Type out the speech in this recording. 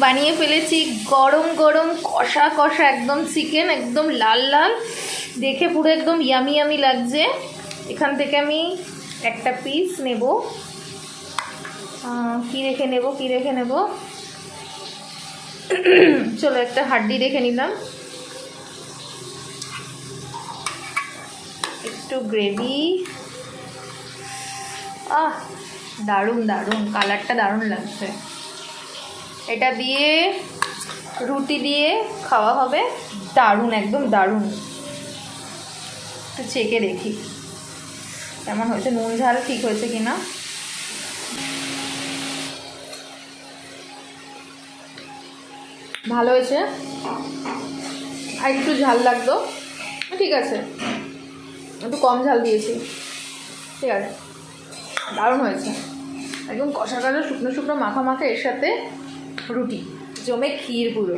বানিয়ে ফেলেছি গরম গরম কষা কষা একদম চিকেন, একদম লাল লাল, দেখে পুরো একদম ইয়ামি ইয়ামি লাগছে। এখান থেকে আমি একটা পিস নেব। কি রেখে নেব চলো একটা হাড্ডি রেখে নিলাম, একটু গ্রেভি। দারুণ দারুণ, কালারটা দারুণ লাগছে। এটা দিয়ে রুটি দিয়ে খাওয়া হবে, দারুণ একদম দারুণ। একটু চেখে দেখি কেমন হয়েছে, নুন ঝাল ঠিক হয়েছে কিনা। ভালো হয়েছে, আর একটু ঝাল লাগতো, ঠিক আছে, একটু কম ঝাল দিয়েছি, ঠিক আছে, দারুণ হয়েছে। একদম কষা কষা শুকনো শুকনো মাখা মাখা, এর সাথে রুটি জমে ক্ষীর পুরো।